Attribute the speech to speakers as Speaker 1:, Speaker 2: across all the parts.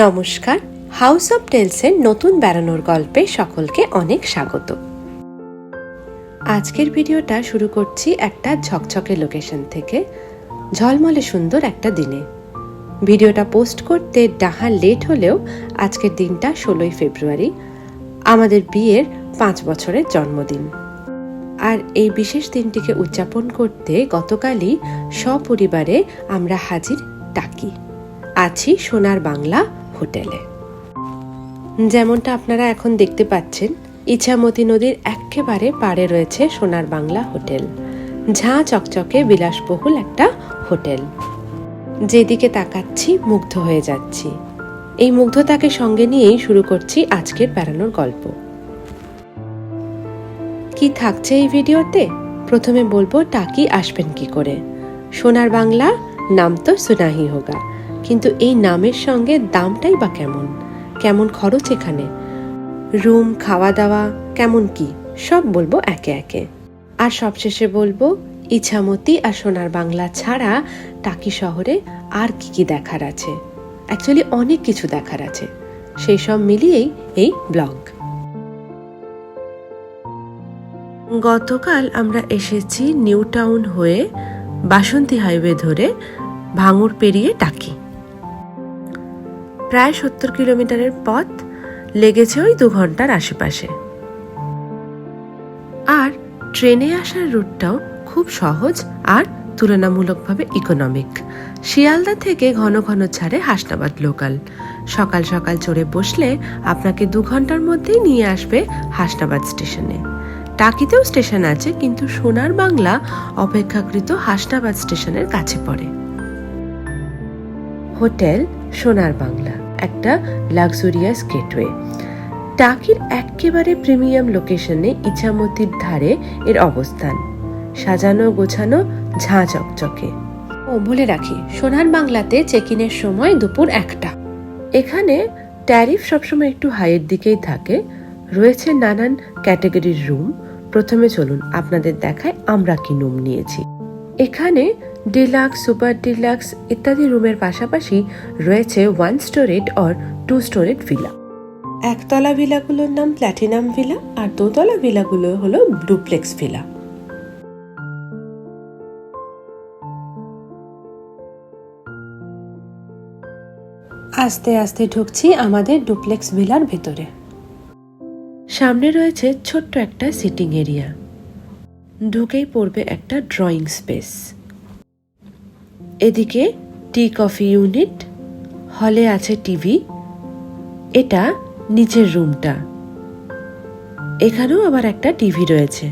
Speaker 1: নমস্কার, house of টেলসের নতুন বেড়ানোর গল্পে সকলকে অনেক স্বাগত। আজকের ভিডিওটা শুরু করছি একটা ঝকঝকে লোকেশন থেকে, ঝলমলে সুন্দর একটা দিনে। ভিডিওটা পোস্ট করতে ডাহা লেট হলেও আজকের দিনটা 16 ফেব্রুয়ারি, আমাদের বিয়ের 5 বছরের জন্মদিন। আর এই বিশেষ দিনটিকে উদযাপন করতে গতকালই সপরিবারে আমরা হাজির টাকি। আছি সোনার বাংলা হোটেলে। যেমনটা আপনারা এখন দেখতে পাচ্ছেন, ইছামতি নদীর একেবারে পাড়ে রয়েছে সোনার বাংলা হোটেল। ঝাঁ চকচকে বিলাসবহুল একটা হোটেল। যেদিকে তাকাচ্ছি মুগ্ধ হয়ে যাচ্ছি। এই মুগ্ধতাকে সঙ্গে নিয়েই শুরু করছি আজকের বেড়ানোর গল্প। কি থাকছে এই ভিডিওতে? প্রথমে বলবো টাকি আসবেন কি করে। সোনার বাংলা নাম তো সুনাহি হোগা, কিন্তু এই নামের সঙ্গে দামটাই বা কেমন, কেমন খরচ এখানে, রুম, খাওয়া দাওয়া কেমন কি, সব বলবো একে একে। আর সবশেষে বলবো ইছামতি আর সোনার বাংলা ছাড়া টাকি শহরে আর কি কি দেখার আছে। অ্যাকচুয়ালি অনেক কিছু দেখার আছে, সেই সব মিলিয়েই এই ব্লগ। গতকাল আমরা এসেছি নিউ টাউন হয়ে বাসন্তী হাইওয়ে ধরে ভাঙুর পেরিয়ে টাকি। প্রায় 70 কিলোমিটারের পথ, লেগেছে ওই 2 ঘন্টার আশেপাশে। আর ট্রেনে আসার রুটটাও খুব সহজ আর তুলনামূলকভাবে ইকোনমিক। শিয়ালদা থেকে ঘন ঘন ছাড়ে হাসনাবাদ লোকাল। সকাল সকাল চড়ে বসলে আপনাকে 2 ঘন্টার মধ্যেই নিয়ে আসবে হাসনাবাদ স্টেশনে। টাকিতেও স্টেশন আছে, কিন্তু সোনার বাংলা অপেক্ষাকৃত হাসনাবাদ স্টেশনের কাছে পড়ে। হোটেল সোনার বাংলা একটা লাক্সুরিয়াস গেটওয়ে। টাকির একেবারে প্রিমিয়াম লোকেশনে ইছামতির ধারে এর অবস্থান। সাজানো গোছানো, ঝাঁ চকচকে। বলে রাখি, সোনার বাংলাতে চেক ইনের সময় দুপুর 1টা। এখানে ট্যারিফ সবসময় একটু হাইয়ের দিকেই থাকে। রয়েছে নানান ক্যাটাগরির রুম। প্রথমে চলুন আপনাদের দেখায় আমরা কি রুম নিয়েছি। এখানে ডিলাক্স, সুপার ডিলাক্স ইত্যাদি রুমের পাশাপাশি রয়েছে 1 স্টোরেড আর 2 স্টোরেড ভিলা। একতলা ভিলাগুলোর নাম প্ল্যাটিনাম ভিলা, আর দোতলা ভিলাগুলো হলো ডুপ্লেক্স ভিলা। আস্তে আস্তে ঢুকছি আমাদের ডুপ্লেক্স ভিলার ভেতরে। সামনে রয়েছে ছোট্ট একটা সিটিং এরিয়া। ঢুকেই পড়বে একটা ড্রয়িং স্পেস। এদিকে টি কফি ইউনিট, হলে আছে টিভি। এটা নিচের রুমটা। এখানেও আবার একটা টিভি রয়েছে।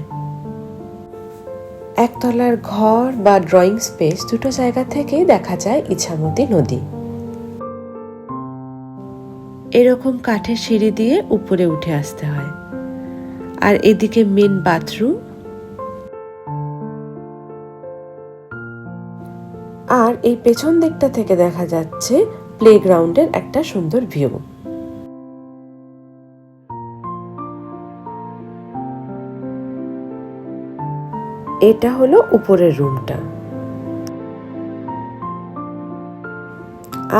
Speaker 1: একতলার ঘর বা ড্রয়িং স্পেস দুটো জায়গা থেকে দেখা যায় ইছামতি নদী। এরকম কাঠের সিঁড়ি দিয়ে উপরে উঠে আসতে হয়। আর এদিকে মেন বাথরুম। আর এই পেছন দিকটা থেকে দেখা যাচ্ছে প্লেগ্রাউন্ডের একটা সুন্দর ভিউ। এটা হলো উপরের রুমটা।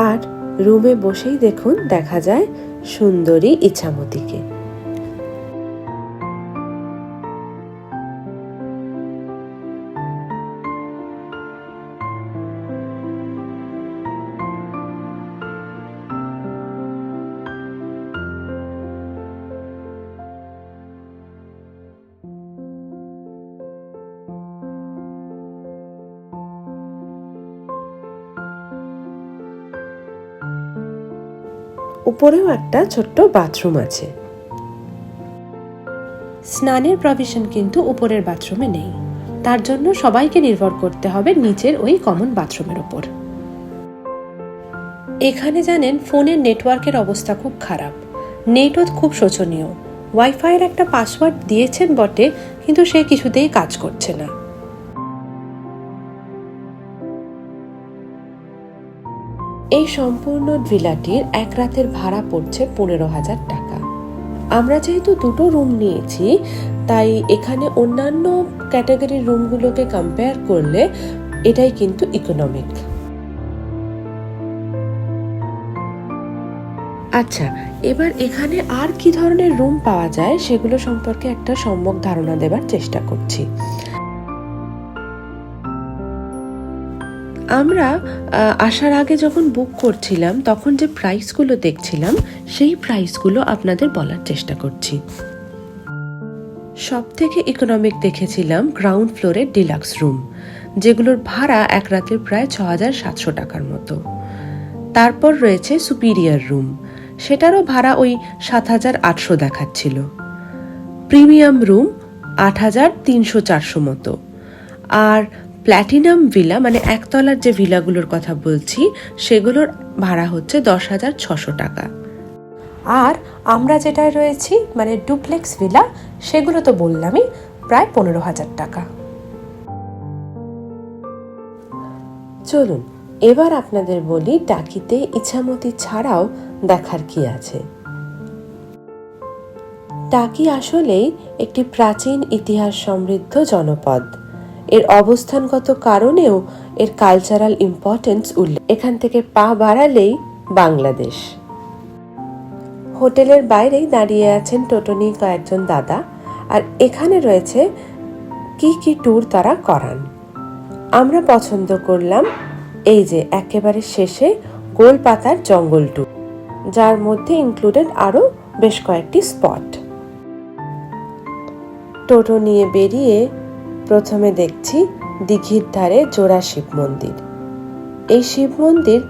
Speaker 1: আর রুমে বসেই দেখুন দেখা যায় সুন্দরী ইছামতিকে। উপরেও একটা ছোট্ট বাথরুম আছে। স্নানের প্রভিশন কিন্তু উপরের বাথরুমে নেই। তার জন্য সবাইকে নির্ভর করতে হবে নিচের ওই কমন বাথরুমের উপর। এখানে জানেন ফোনের নেটওয়ার্কের অবস্থা খুব খারাপ। নেটও খুব শোচনীয়। ওয়াইফাইয়ের একটা পাসওয়ার্ড দিয়েছেন বটে, কিন্তু সে কিছুতেই কাজ করছে না। এই সম্পূর্ণ ভিলাটির এক রাতের ভাড়া পড়ছে 15,000 টাকা। আমরা যেহেতু 2টো রুম নিয়েছি, তাই এখানে অন্যান্য ক্যাটাগরির রুমগুলোকে কম্পেয়ার করলে এটাই কিন্তু ইকোনমিক। আচ্ছা, এবার এখানে আর কি ধরনের রুম পাওয়া যায় সেগুলো সম্পর্কে একটা সম্যক ধারণা দেবার চেষ্টা করছি। আমরা আসার আগে যখন বুক করছিলাম তখন যে প্রাইসগুলো দেখছিলাম সেই প্রাইসগুলো আপনাদের বলার চেষ্টা করছি। সব থেকে ইকোনমিক দেখেছিলাম গ্রাউন্ড ফ্লোরের ডিলাক্স রুম, যেগুলোর ভাড়া এক রাতের প্রায় ৬,৭০০ টাকার মতো। তারপর রয়েছে সুপিরিয়র রুম, সেটারও ভাড়া ওই ৭,৮০০ দেখাচ্ছিল। প্রিমিয়াম রুম ৮,৩০০-৪০০ মতো। আর প্ল্যাটিনাম ভিলা মানে একতলার যে ভিলাগুলোর কথা বলছি সেগুলোর ভাড়া হচ্ছে ১০,৬০০ টাকা। আর আমরা যেটায় রয়েছি মানে ডুপ্লেক্স ভিলা, সেগুলো তো বললামই প্রায় ১৫,০০০ টাকা। চলুন এবার আপনাদের বলি টাকিতে ইছামতি ছাড়াও দেখার কি আছে। টাকি আসলেই একটি প্রাচীন ইতিহাস সমৃদ্ধ জনপদ। এর অবস্থানগত কারণেও এর কালচারাল ইম্পর্টেন্স উল্লেখ। এখান থেকে পা বাড়ালেই বাংলাদেশ। হোটেলের বাইরেই দাঁড়িয়ে আছেন টোটো নিয়ে কয়েকজন দাদা, আর এখানে রয়েছে কি কি ট্যুর তারা করান। আমরা পছন্দ করলাম এই যে একেবারে শেষে গোলপাতার জঙ্গল ট্যুর, যার মধ্যে ইনক্লুডেড আরও বেশ কয়েকটি স্পট। টোটো নিয়ে বেরিয়ে প্রথমে দেখছি দিঘির ধারে জোড়া শিব মন্দির। এই শিব মন্দির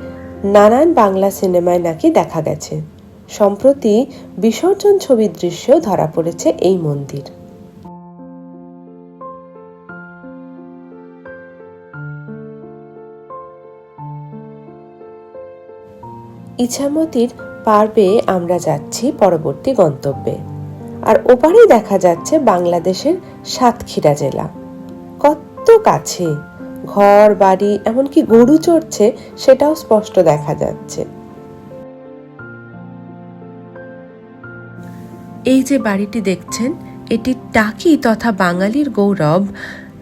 Speaker 1: নানান বাংলা সিনেমায় নাকি দেখা গেছে। সম্প্রতি বিসর্জন ছবির দৃশ্যেও ধরা পড়েছে এই মন্দির। ইছামতির পার পেয়ে আমরা যাচ্ছি পরবর্তী গন্তব্যে। আর ওপারেই দেখা যাচ্ছে বাংলাদেশের সাতক্ষীরা জেলা। কত কাছে, ঘর বাড়ি এমনকি গরু চড়ছে সেটাও স্পষ্ট দেখা যাচ্ছে। এই যে বাড়িটি দেখছেন এটি টাকি তথা বাঙালির গৌরব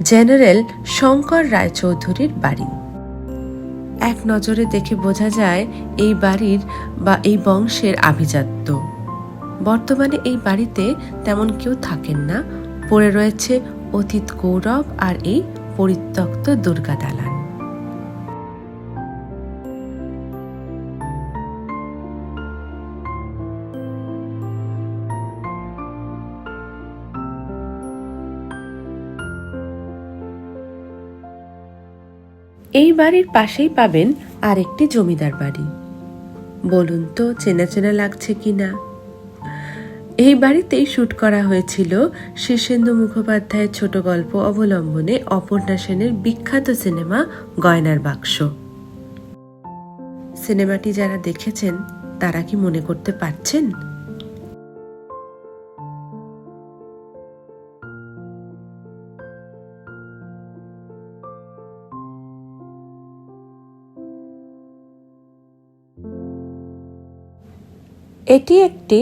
Speaker 1: জেনারেল শঙ্কর রায়চৌধুরীর বাড়ি। এক নজরে দেখে বোঝা যায় এই বাড়ির বা এই বংশের আভিজাত্য। বর্তমানে এই বাড়িতে তেমন কেউ থাকেন না, পড়ে রয়েছে অতীত গৌরব আর এই পরিত্যক্ত দুর্গা দালান। এই বাড়ির পাশেই পাবেন আরেকটি জমিদার বাড়ি। বলুন তো চেনা চেনা লাগছে কিনা? এই বাড়িতেই শুট করা হয়েছিল শীর্ষেন্দু মুখোপাধ্যায়ের ছোট গল্প অবলম্বনে অপর্ণা সেনের বিখ্যাত সিনেমা গয়নার বাক্স। সিনেমাটি যারা দেখেছেন তারা কি মনে করতে পারছেন? এটি একটি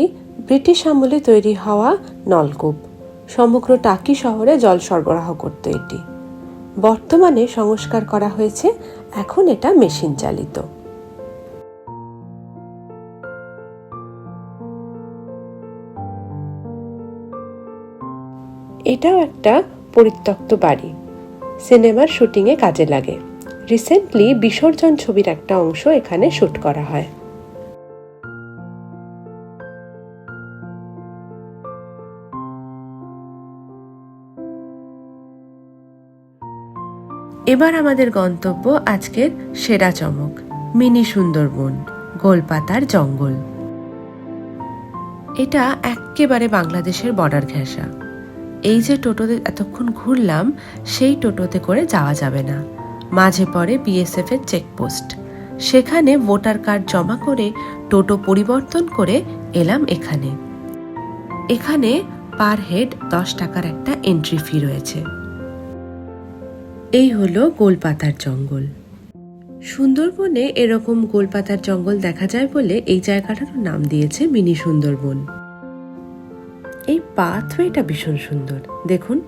Speaker 1: ব্রিটিশ আমলে তৈরি হওয়া নলকূপ। সমগ্র টাকি শহরে জল সরবরাহ করত এটি। বর্তমানে সংস্কার করা হয়েছে, এখন এটা মেশিন চালিত। এটাও একটা পরিত্যক্ত বাড়ি, সিনেমার শুটিংয়ে কাজে লাগে। রিসেন্টলি বিসর্জন ছবির একটা অংশ এখানে শুট করা হয়। এবার আমাদের গন্তব্য আজকের সেরা চমক, মিনি সুন্দরবন, গোলপাতার জঙ্গল। এটা এক্কেবারে বাংলাদেশের বর্ডার ঘেঁষা। এই যে টোটোতে এতক্ষণ ঘুরলাম সেই টোটোতে করে যাওয়া যাবে না, মাঝে পড়ে বিএসএফ এর চেকপোস্ট। সেখানে ভোটার কার্ড জমা করে টোটো পরিবর্তন করে এলাম এখানে। এখানে পার হেড 10 টাকার একটা এন্ট্রি ফি রয়েছে। এই হলো গোলপাতার জঙ্গল। সুন্দরবনে এরকম গোলপাতার জঙ্গল দেখা যায় বলে এই জায়গাটার নাম দিয়েছে মিনি সুন্দরবন। এই পাথওয়েটা ভীষণ সুন্দর, দেখুন।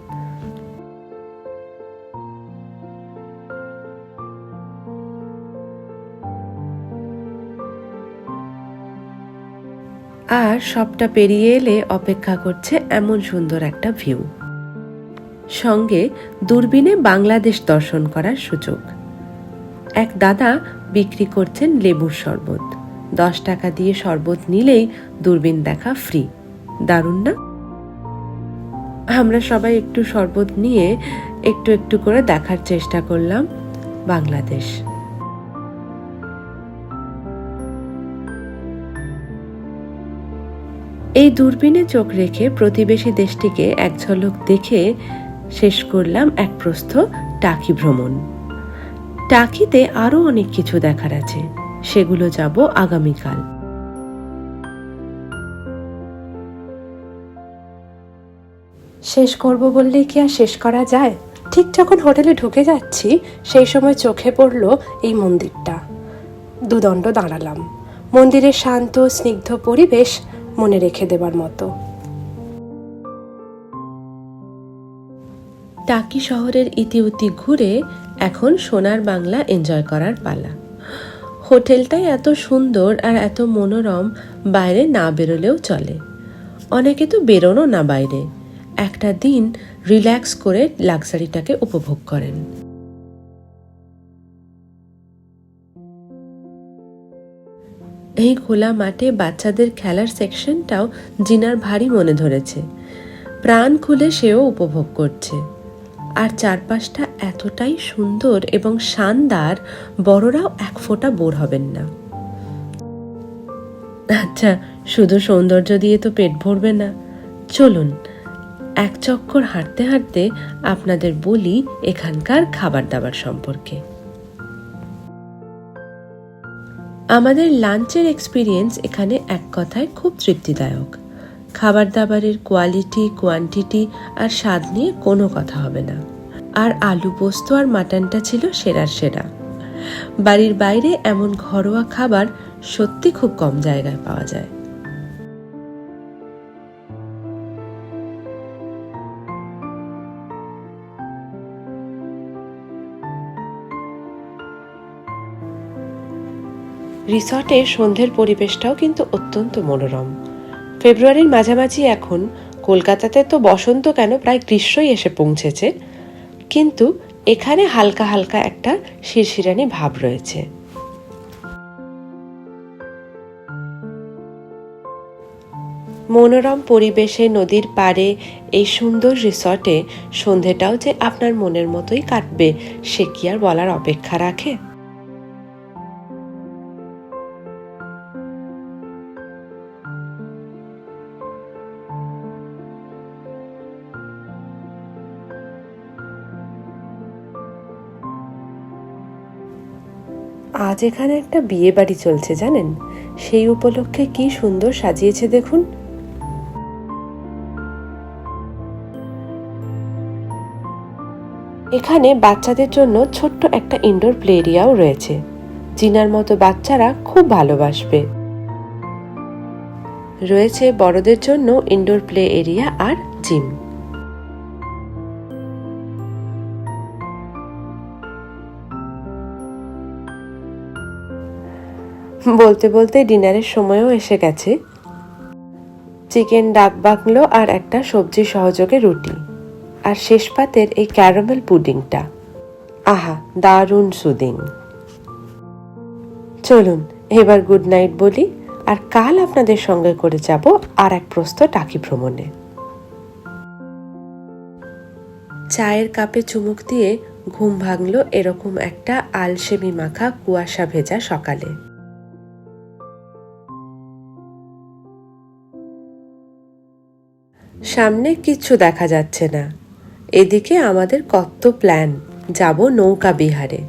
Speaker 1: আর সবটা পেরিয়ে এলে অপেক্ষা করছে এমন সুন্দর একটা ভিউ, সঙ্গে দূরবীনে বাংলাদেশ দর্শন করার সুযোগ। এক দাদা বিক্রি করছেন লেবুর শরবত, 10 টাকা দিয়ে শরবত নিলেই দূরবীন দেখা ফ্রি। দারুণ না? আমরা সবাই একটু শরবত নিয়ে একটু একটু করে দেখার চেষ্টা করলাম বাংলাদেশ। এই দূরবীনে চোখ রেখে প্রতিবেশী দেশটিকে এক ঝলক দেখে শেষ করলাম এক প্রস্থ টাকি ভ্রমণ। টাকিতে আরো অনেক কিছু দেখার আছে, সেগুলো যাব আগামীকাল। শেষ করব বললেই কি আর শেষ করা যায়? ঠিক যখন হোটেলে ঢুকে যাচ্ছি সেই সময় চোখে পড়ল এই মন্দিরটা। দুদণ্ড দাঁড়ালাম। মন্দিরের শান্ত স্নিগ্ধ পরিবেশ মনে রেখে দেবার মতো। টাকি শহরের ইতিউতি ঘুরে এখন সোনার বাংলা এনজয় করার পালা। হোটেলটাই এত সুন্দর আর এত মনোরম, বাইরে না বেরোলেও চলে। অনেকে তো বেরোনো না বাইরে, একটা দিন রিল্যাক্স করে লাক্সারিটাকে উপভোগ করেন। এই খোলা মাঠে বাচ্চাদের খেলার সেকশনটাও জিনার ভারী মনে ধরেছে। প্রাণ খুলে সেও উপভোগ করছে। আর চারপাশটা এতটাই সুন্দর এবং শানদার, বড়রাও এক ফোঁটা বোর হবেন না। আচ্ছা, শুধু সৌন্দর্য দিয়ে তো পেট ভরবে না। চলুন এক চক্কর হাঁটতে হাঁটতে আপনাদের বলি এখানকার খাবার দাবার সম্পর্কে। আমাদের লাঞ্চের এক্সপিরিয়েন্স এখানে এক কথায় খুব তৃপ্তিদায়ক। খাবার দাবারের কোয়ালিটি, কোয়ান্টিটি আর স্বাদ নিয়ে কোনো কথা হবে না। আর আলু পোস্ত আর মাটনটা ছিল সেরার সেরা। বাড়ির বাইরে এমন ঘরোয়া খাবার সত্যি খুব কম জায়গায় পাওয়া যায়। রিসর্টের সন্ধ্যের পরিবেশটাও কিন্তু অত্যন্ত মনোরম। ফেব্রুয়ারির মাঝামাঝি এখন। কলকাতাতে তো বসন্ত কেন, প্রায় গ্রীষ্মই এসে পৌঁছেছে, কিন্তু এখানে হালকা হালকা একটা শিরশিরানি ভাব রয়েছে। মনোরম পরিবেশে নদীর পাড়ে এই সুন্দর রিসর্টে সন্ধেটাও যে আপনার মনের মতোই কাটবে সে কি আর বলার অপেক্ষা রাখে? আজ এখানে একটা বিয়ে বাড়ি চলছে জানেন? সেই উপলক্ষে কি সুন্দর সাজিয়েছে দেখুন। এখানে বাচ্চাদের জন্য ছোট্ট একটা ইনডোর প্লে এরিয়াও রয়েছে। জিনার মতো বাচ্চারা খুব ভালোবাসবে। রয়েছে বড়দের জন্য ইনডোর প্লে এরিয়া আর জিম। বলতে বলতে ডিনারের সময়ও এসে গেছে। চিকেন ডাক বাংলো আর একটা সবজি সহযোগে রুটি, আর শেষ পাতের এই ক্যারামেল পুডিংটা, আহা দারুণ সুদিং। চলুন এবার গুড নাইট বলি, আর কাল আপনাদের সঙ্গে করে যাব আর এক প্রস্থ টাকি ভ্রমণে। চায়ের কাপে চুমুক দিয়ে ঘুম ভাঙলো এরকম একটা আলসেমি মাখা কুয়াশা ভেজা সকালে। সামনে কিচ্ছু দেখা যাচ্ছে না। এদিকে আমাদের কত প্ল্যান, যাব নৌকা বিহারে।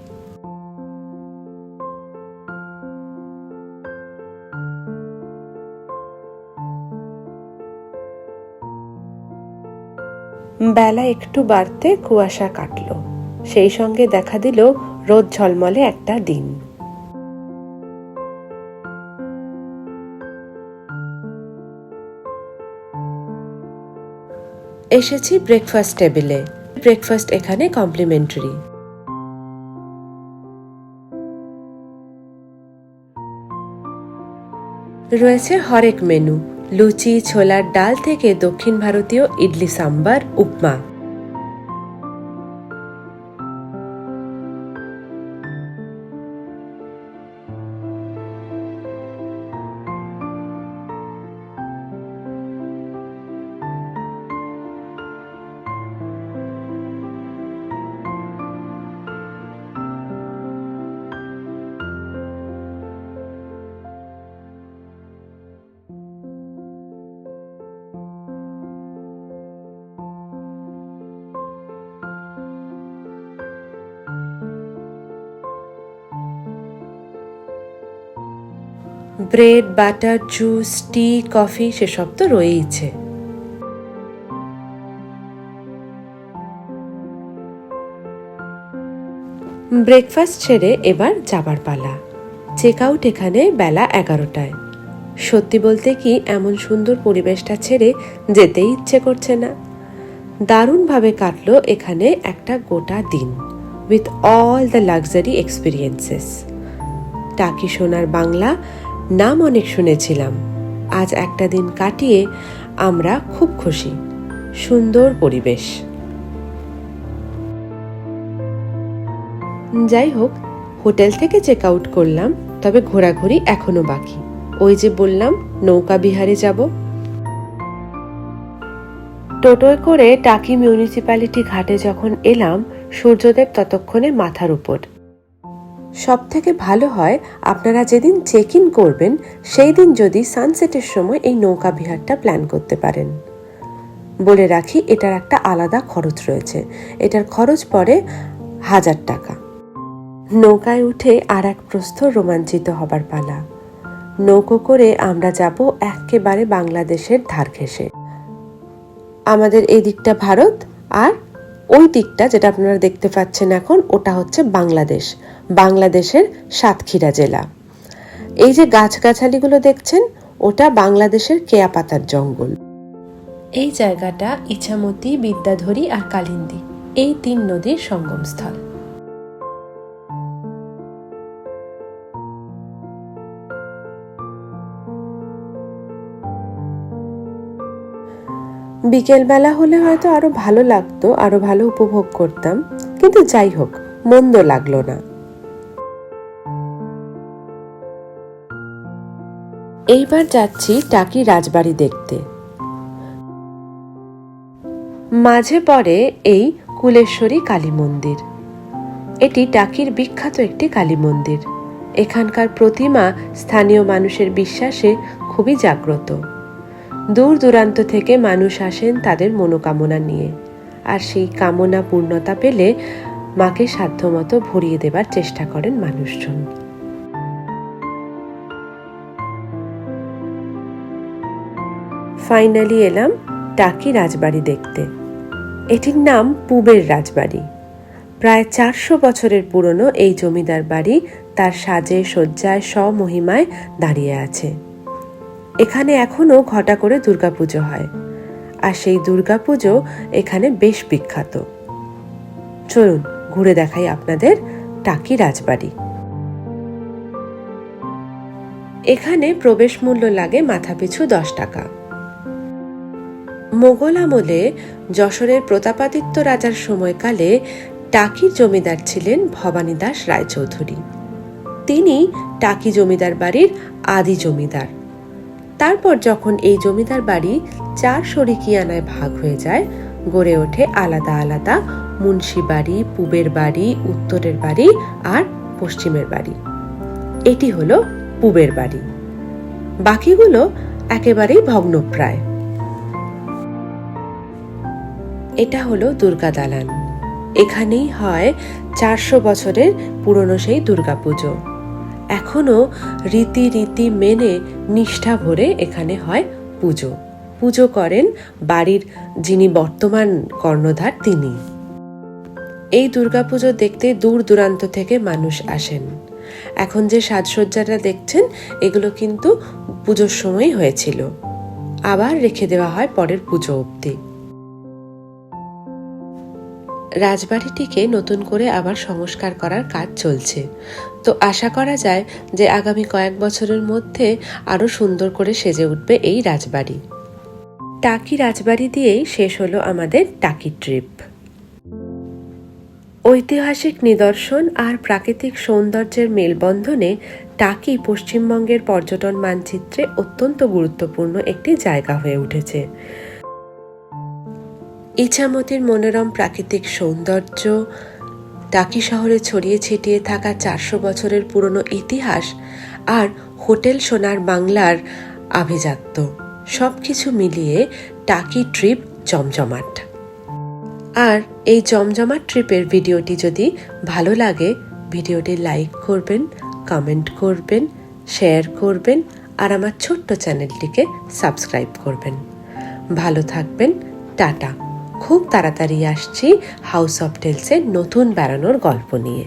Speaker 1: বেলা একটু বাড়তে কুয়াশা কাটলো, সেই সঙ্গে দেখা দিল রোদ ঝলমলে একটা দিন। এসেছি ব্রেকফাস্ট টেবিলে। ব্রেকফাস্ট এখানে কমপ্লিমেন্টারি। রয়েছে হরেক মেনু, লুচি, ছোলার ডাল থেকে দক্ষিণ ভারতীয় ইডলি সাম্বার, উপমা। ব্রেড, বাটার, জুস, টি, কফি সেসব তো রয়েইছে। ব্রেকফাস্ট ছেড়ে এবার যাবার পালা। চেক আউট এখানে বেলা 11টায়। সত্যি বলতে কি, এমন সুন্দর পরিবেশটা ছেড়ে যেতেই ইচ্ছে করছে না। দারুণভাবে কাটলো এখানে একটা গোটা দিন, with all the luxury experiences. টাকি সোনার বাংলা নাম অনেক শুনেছিলাম, আজ একটা দিন কাটিয়ে আমরা খুব খুশি। সুন্দর পরিবেশ। যাই হোক, হোটেল থেকে চেক আউট করলাম, তবে ঘোরাঘুরি এখনো বাকি। ওই যে বললাম নৌকা বিহারে যাব। টোটোয় করে টাকি মিউনিসিপ্যালিটি ঘাটে যখন এলাম, সূর্যদেব ততক্ষণে মাথার উপর। সব থেকে ভালো হয় আপনারা যেদিন চেক ইন করবেন সেই দিন যদি সানসেটের সময় এই নৌকা বিহারটা প্ল্যান করতে পারেন। বলে রাখি, এটার একটা আলাদা খরচ রয়েছে। এটার খরচ পড়ে 1000 টাকা। নৌকায় উঠে আর এক প্রস্থ রোমাঞ্চিত হবার পালা। নৌকো করে আমরা যাব একেবারে বাংলাদেশের ধার ঘেঁষে। আমাদের এই দিকটা ভারত, আর ওই দিকটা যেটা আপনারা দেখতে পাচ্ছেন এখন, ওটা হচ্ছে বাংলাদেশ। বাংলাদেশের সাতক্ষীরা জেলা। এই যে গাছগাছালিগুলো দেখছেন, ওটা বাংলাদেশের কেয়াপাতার জঙ্গল। এই জায়গাটা ইছামতি, বিদ্যাধরী আর কালিন্দী, এই 3 নদীর সঙ্গমস্থল। বিকেলবেলা হলে হয়তো আরো ভালো লাগতো, আরো ভালো উপভোগ করতাম, কিন্তু যাই হোক, মন্দ লাগলো না। এইবার যাচ্ছি টাকি রাজবাড়ি দেখতে। মাঝে পড়ে এই কুলেশ্বরী কালী মন্দির। এটি টাকির বিখ্যাত একটি কালী মন্দির। এখানকার প্রতিমা স্থানীয় মানুষের বিশ্বাসে খুবই জাগ্রত। দূর দূরান্ত থেকে মানুষ আসেন তাদের মনোকামনা নিয়ে, আর সেই কামনা পূর্ণতা পেলে মাকে সাধ্যমতো ভরিয়ে দেবার চেষ্টা করেন মানুষজন। ফাইনালি এলাম টাকি রাজবাড়ি দেখতে। এটির নাম পুবের রাজবাড়ি। প্রায় 400 বছরের পুরনো এই জমিদার বাড়ি তার সাজে সজ্জায় স্বমহিমায় দাঁড়িয়ে আছে। এখানে এখনো ঘটা করে দুর্গাপুজো হয়, আর সেই দুর্গাপুজো এখানে বেশ বিখ্যাত। চলুন ঘুরে দেখাই আপনাদের টাকি রাজবাড়ি। এখানে প্রবেশ মূল্য লাগে মাথাপিছু 10 টাকা। মোগল আমলে যশোরের প্রতাপাদিত্য রাজার সময়কালে টাকির জমিদার ছিলেন ভবানী দাস রায়চৌধুরী। তিনি টাকি জমিদার বাড়ির আদি জমিদার। তারপর যখন এই জমিদার বাড়ি 4 শরিকিয়ানায় ভাগ হয়ে যায়, গড়ে ওঠে আলাদা আলাদা মুন্সি বাড়ি, পুবের বাড়ি, উত্তরের বাড়ি আর পশ্চিমের বাড়ি। এটি হলো পুবের বাড়ি। বাকিগুলো একেবারেই ভগ্নপ্রায়। এটা হলো দুর্গা দালান। এখানেই হয় 400 বছরের পুরনো সেই দুর্গাপুজো। এখনো রীতি মেনে নিষ্ঠা ভরে এখানে হয় পুজো। পুজো করেন বাড়ির যিনি বর্তমান কর্ণধার তিনি। এই দুর্গাপুজো দেখতে দূর দূরান্ত থেকে মানুষ আসেন। এখন যে সাজসজ্জাটা দেখছেন, এগুলো কিন্তু পুজোর সময় হয়েছিল, আবার রেখে দেওয়া হয় পরের পুজো অবধি। রাজবাড়িটিকে নতুন করে আবার সংস্কার করার কাজ চলছে, তো আশা করা যায় যে আগামী কয়েক বছরের মধ্যে আরও সুন্দর করে সেজে উঠবে এই রাজবাড়ি। টাকি রাজবাড়ি দিয়েই শেষ হলো আমাদের টাকি ট্রিপ। ঐতিহাসিক নিদর্শন আর প্রাকৃতিক সৌন্দর্যের মেলবন্ধনে টাকি পশ্চিমবঙ্গের পর্যটন মানচিত্রে অত্যন্ত গুরুত্বপূর্ণ একটি জায়গা হয়ে উঠেছে। ইছামতির মনোরম প্রাকৃতিক সৌন্দর্য, টাকি শহরে ছড়িয়ে ছিটিয়ে থাকা 400 বছরের পুরনো ইতিহাস আর হোটেল সোনার বাংলার আভিজাত্য, সবকিছু মিলিয়ে টাকি ট্রিপ জমজমাট। আর এই জমজমাট ট্রিপের ভিডিওটি যদি ভালো লাগে, ভিডিওটি লাইক করবেন, কমেন্ট করবেন, শেয়ার করবেন আর আমার ছোট্ট চ্যানেলটিকে সাবস্ক্রাইব করবেন। ভালো থাকবেন, টাটা। খুব তাড়াতাড়ি আসছি হাউস অফ টেলসের নতুন বেড়ানোর গল্প নিয়ে।